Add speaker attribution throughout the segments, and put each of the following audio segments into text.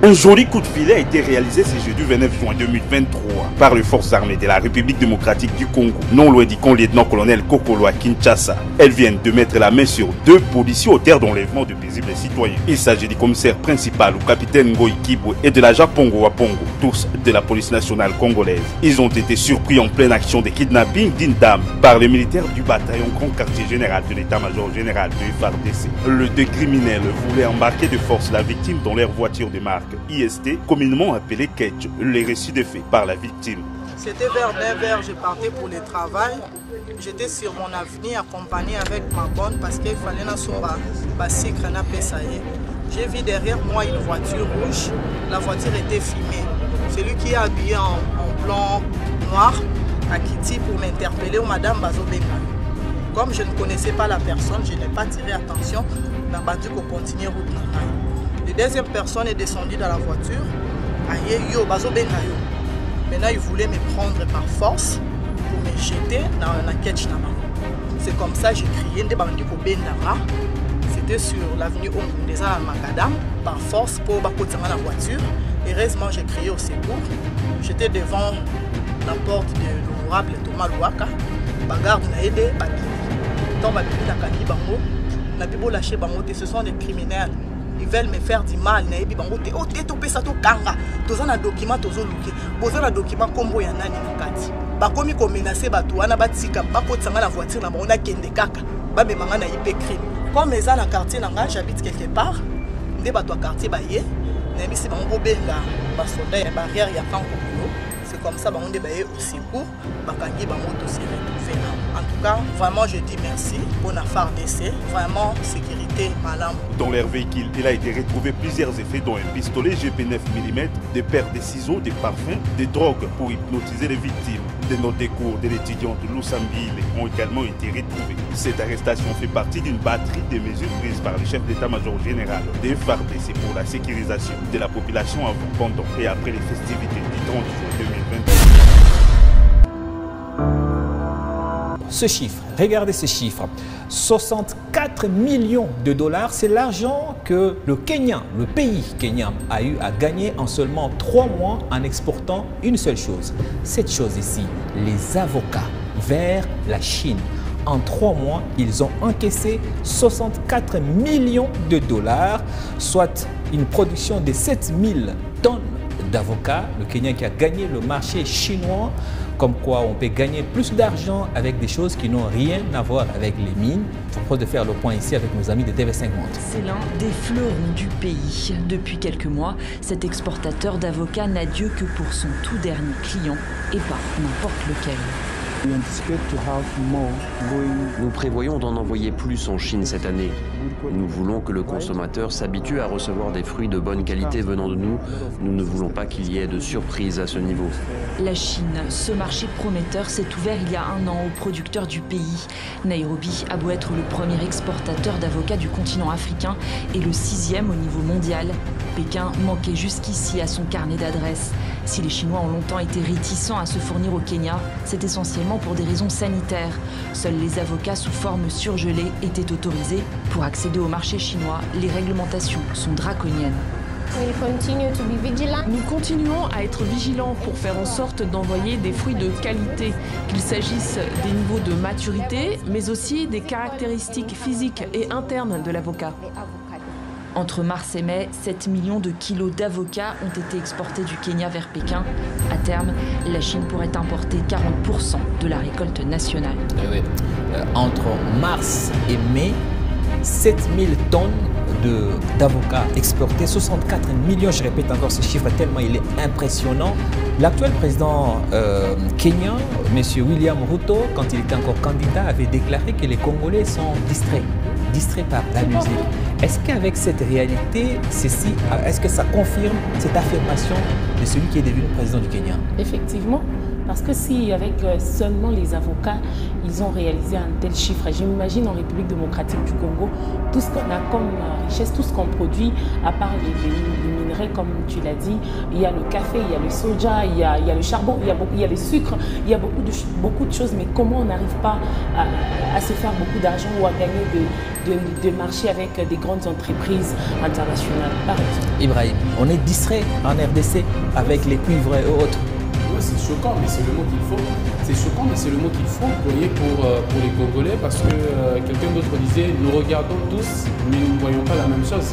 Speaker 1: Un joli coup de filet a été réalisé ce jeudi 29 juin 2023 par les forces armées de la République démocratique du Congo, non loin du lieutenant-colonel Kokolo à Kinshasa. Elles viennent de mettre la main sur 2 policiers auteurs d'enlèvement de paisibles citoyens. Il s'agit du commissaire principal, le capitaine Ngoï Kibwe, et de l'agent Pongo Wapongo, tous de la police nationale congolaise. Ils ont été surpris en pleine action de kidnapping d'une dame par les militaires du bataillon grand quartier général de l'état-major général de FARDC. Le 2 criminels voulaient embarquer de force la victime dans leur voiture de marque IST, communément appelée Ketch, les récits de faits par la victime.
Speaker 2: C'était vers 9h, je partais pour le travail. J'étais sur mon avenir accompagné avec ma bonne parce qu'il fallait na somba basicre na pesaye. J'ai vu derrière moi une voiture rouge. La voiture était filmée. Celui qui est habillé en blanc noir a quitté pour m'interpeller au madame Bazobenga. Comme je ne connaissais pas la personne, je n'ai pas tiré attention. La bandit qu'on continue route. La deuxième personne est descendue dans la voiture. Aïe yo Bazobenga yo. Maintenant il voulait me prendre par force pour me jeter dans la catch. C'est comme ça que j'ai crié de bandit ko bendama. C'était sur l'avenue Omundeza à Macadam, par force pour bakoter la voiture. Heureusement j'ai crié au secours. J'étais devant la porte de l'honorable Thomas Louaka. Bagarde na aidé babi. Tant babi na kaki bango. Na bibo lâché bango, ce sont des criminels. Ils veulent me faire du mal. Na ebi bango te ote to pesa to kanga. Toza na document tozo luke. Boza na document kombo ya nani na kati. Bakomi ko menacer bato wana batika bakotsanga la voiture na bango na kende kaka. Ba memanga na IP crime. Comme les gens dans le quartier, j'habite quelque part, des bateaux quartier baillé, si on benga basoda ya barrière ya kanko. C'est comme ça on débaye au secours, bakangi bamoto s'est retrouvé. En tout cas, vraiment je dis merci pour la FARDC, vraiment sécurité madame.
Speaker 1: Dans leur véhicule, il a été retrouvé plusieurs effets dont un pistolet GP 9 mm, des paires de ciseaux, des parfums, des drogues pour hypnotiser les victimes. Des notes de cours de l'étudiante Lusambile ont également été retrouvées. Cette arrestation fait partie d'une batterie de mesures prises par le chef d'état-major général des FARDC pour la sécurisation de la population avant, pendant et après les festivités du 30 juin 2022.
Speaker 3: Ce chiffre, regardez ce chiffre, 64 millions de dollars, c'est l'argent que le Kenya, le pays Kenya, a eu à gagner en seulement 3 mois en exportant une seule chose. Cette chose ici, les avocats vers la Chine. En 3 mois, ils ont encaissé 64 millions de dollars, soit une production de 7000 tonnes d'avocats. Le Kenya qui a gagné le marché chinois, comme quoi on peut gagner plus d'argent avec des choses qui n'ont rien à voir avec les mines. Je propose de faire le point ici avec nos amis de TV5 Monde.
Speaker 4: C'est l'un des fleurons du pays. Depuis quelques mois, cet exportateur d'avocats n'a Dieu que pour son tout dernier client et pas n'importe lequel.
Speaker 5: Nous prévoyons d'en envoyer plus en Chine cette année. Nous voulons que le consommateur s'habitue à recevoir des fruits de bonne qualité venant de nous. Nous ne voulons pas qu'il y ait de surprises à ce niveau.
Speaker 4: La Chine, ce marché prometteur s'est ouvert il y a 1 an aux producteurs du pays. Nairobi a beau être le premier exportateur d'avocats du continent africain et le 6e au niveau mondial. Pékin manquait jusqu'ici à son carnet d'adresses. Si les Chinois ont longtemps été réticents à se fournir au Kenya, c'est essentiellement pour des raisons sanitaires. Seuls les avocats sous forme surgelée étaient autorisés. Pour accéder au marché chinois, les réglementations sont draconiennes.
Speaker 6: Nous continuons à être vigilants pour faire en sorte d'envoyer des fruits de qualité, qu'il s'agisse des niveaux de maturité, mais aussi des caractéristiques physiques et internes de l'avocat.
Speaker 4: Entre mars et mai, 7 millions de kilos d'avocats ont été exportés du Kenya vers Pékin. À terme, la Chine pourrait importer 40% de la récolte nationale.
Speaker 3: Entre mars et mai, 7000 tonnes d'avocats exportés, 64 millions, je répète encore ce chiffre tellement il est impressionnant. L'actuel président kenyan, M. William Ruto, quand il était encore candidat, avait déclaré que les Congolais sont distraits par la musique. Est-ce qu'avec cette réalité, est-ce que ça confirme cette affirmation de celui qui est devenu président du Kenya?
Speaker 6: Effectivement,
Speaker 7: Parce que si avec seulement les avocats, ils ont réalisé un tel chiffre, je m'imagine en République démocratique du Congo, tout ce qu'on a comme richesse, tout ce qu'on produit, à part les minerais, comme tu l'as dit, il y a le café, il y a le soja, il y a le charbon, il y a le sucre, il y a beaucoup de choses, mais comment on n'arrive pas à se faire beaucoup d'argent ou à gagner de marchés avec des grandes entreprises internationales, par exemple.
Speaker 3: Ibrahim, on est distrait en RDC avec les cuivres et autres.
Speaker 8: C'est choquant, mais c'est le mot qu'il faut. C'est choquant, mais c'est le mot qu'il faut pour les Congolais, parce que quelqu'un d'autre disait, nous regardons tous, mais nous ne voyons pas la même chose.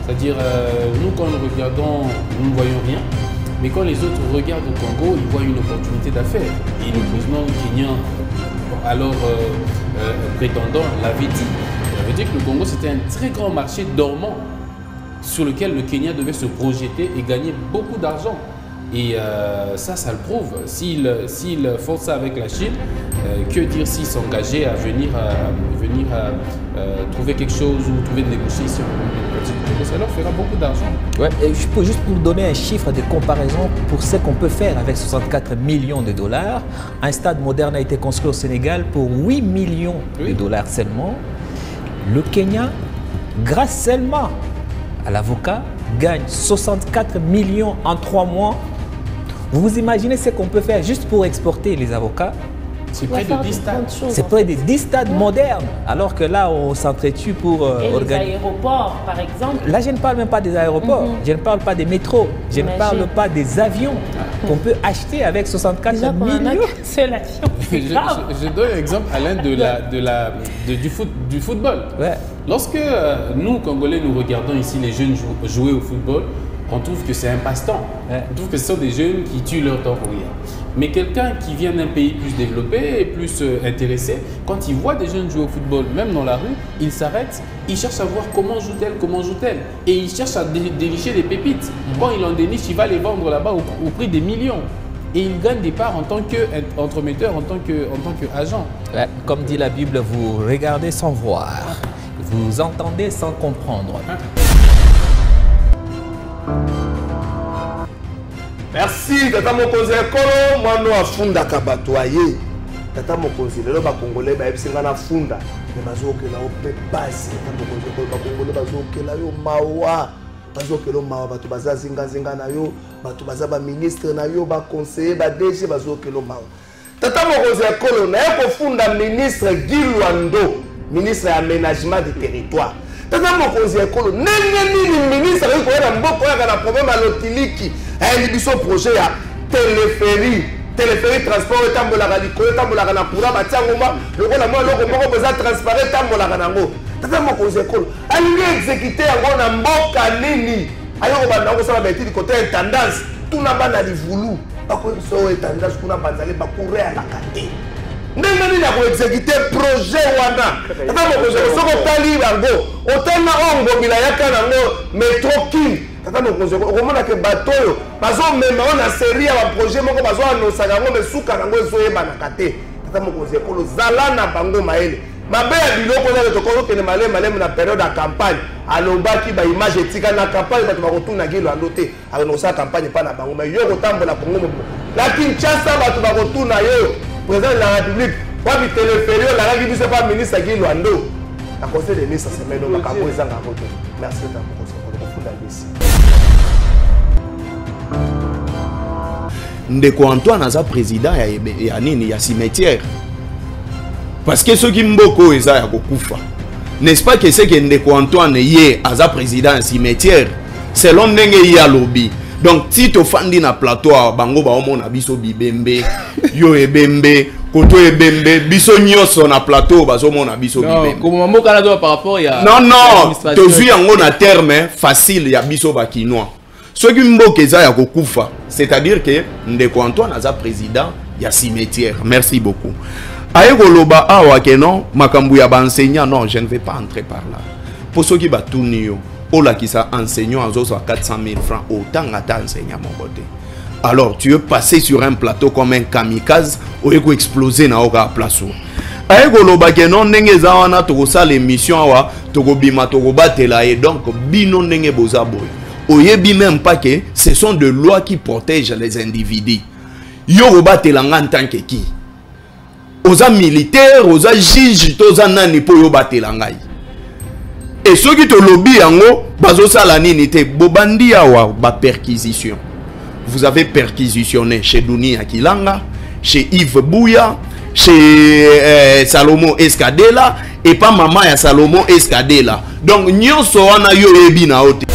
Speaker 8: C'est-à-dire, nous, quand nous regardons, nous ne voyons rien, mais quand les autres regardent au Congo, ils voient une opportunité d'affaires. Et le président kenyan, alors prétendant, l'avait dit. Il avait dit que le Congo, c'était un très grand marché dormant sur lequel le Kenya devait se projeter et gagner beaucoup d'argent. Et ça le prouve. S'ils font ça avec la Chine, que dire s'ils s'engageaient à venir trouver quelque chose ou trouver des négociations? Ça leur fera beaucoup d'argent.
Speaker 3: Ouais. Et juste pour donner un chiffre de comparaison pour ce qu'on peut faire avec 64 millions de dollars, un stade moderne a été construit au Sénégal pour 8 millions de dollars seulement. Le Kenya, grâce seulement à l'avocat, gagne 64 millions en 3 mois. Vous vous imaginez ce qu'on peut faire juste pour exporter les avocats?
Speaker 8: C'est près de 10 stades.
Speaker 3: C'est près de 10 stades modernes. Alors que là, on s'entretue pour
Speaker 7: organiser. Les aéroports, par exemple.
Speaker 3: Là, je ne parle même pas des aéroports. Je ne parle pas des métros. Je ne parle pas des avions qu'on peut acheter avec 64 millions.
Speaker 7: C'est l'avion.
Speaker 8: Je donne un exemple, Alain, du football.
Speaker 3: Ouais.
Speaker 8: Lorsque nous, Congolais, nous regardons ici les jeunes jouer au football, on trouve que c'est un passe-temps. On trouve que ce sont des jeunes qui tuent leur temps pour rien. Mais quelqu'un qui vient d'un pays plus développé et plus intéressé, quand il voit des jeunes jouer au football, même dans la rue, il s'arrête, il cherche à voir comment joue-t-elle. Et il cherche à dénicher des pépites. Quand il en déniche, il va les vendre là-bas au prix des millions. Et il gagne des parts en tant qu'entremetteur, en tant qu'agent.
Speaker 3: Ouais, comme dit la Bible, vous regardez sans voir. Vous entendez sans comprendre.
Speaker 9: Merci, tata mokonzi ekolo mwano afunda kabatoye. Tata mokonzi lelo ba Congolais ba ebisinga na funda. Ne bazokela ope base. Tata mokonzi ekolo ba Congolais bazokela yo mawa. Bazokela mawa batu bazazinga na yo, batu bazaba ministre na yo, ba conseiller, ba DG bazokela mawa. Tata mokonzi ekolo na eko funda ministre Guy Lwando, ministre ya aménagement du territoire. Tata mokonzi ekolo nini ministre ko ya mboko ya na problème à l'otiliki. Il y a un projet à téléphérique transport et tambolaka likolo tambolaka na courant batiangoma lokola moi loko moko besoin transparent tambolaka nango tata mokonzi ekolo alingi exécuter yango na mboka nini ayoko banda ko sala beti côté intendance tuna bana livulu bako so intendance kuna banzale bakure à la kate ndenge nini ko exécuter projet wana tata mokonzi soko tali bango otana ongo bila yaka nango métro king. Tata mokonzi okomona ke bato bazo mema on a série ya projet moko bazo annoncer yango me suka nango ezoyeba na kate. Tata mokonzi ekolo zala na bango maele mabe ya biloko na tokolo kene malem na période ya campagne alobaki ba image etika na campagne bato bakotuna Guy Lwando te annoncer campagne pa na bango mais yo kotambola Congo mo la Kinshasa bato bakotuna yo président de la République wapi téléphérique la ragi biso pa ministre Guy Lwando na conseil des ministres semaine donc makambo ezanga kote. Merci tata mokonzi ekolo funda ici.
Speaker 10: Ndeko Antoine aza président ya nini ya cimetière parce que ceux qui mboko eza ya kokufa n'est-ce pas que c'est que Ndeko Antoine ye aza président ya cimetière selon ndenge ya lobby donc si to fandi na plateau bango ba omona biso bibembe yo ebembe koto ebembe biso nyoso na plateau bazomona biso bibembe
Speaker 8: comme mboka na do par rapport ya
Speaker 10: non to zui yango na terme facile ya biso ba kinois. Ce qui mboka eza ya kokufa, c'est-à-dire que Ndeko Antoine aza président ya cimetière. Merci beaucoup. Aye koloba awa ke non makambu ya ba enseignant non, je ne vais pas entrer par là. Pour ceux qui batuni yo, ola ki sa enseignant azo 400 000 francs autant ata enseignant mon côté. Alors tu veux passer sur un plateau comme un kamikaze ou eko exploser na oka place. Aye koloba ke non ndenge za wana to ko sa l'émission awa to ko bima to ko batela et donc bino ndenge boza boy. Oyebi même pas que ce sont des lois qui protègent les individus. yo obatela nga en tant que qui oza militaire oza juge toza nani po yo batela ngai et ceux qui te lobby yango bazosala nini te bobandi awa ba perquisition. Vous avez perquisitionné chez Dunia Kilanga, chez Yves Bouya, chez Salomon Escadela et pas maman ya Salomon Escadela. Donc nyonso wana yo ebi na ote.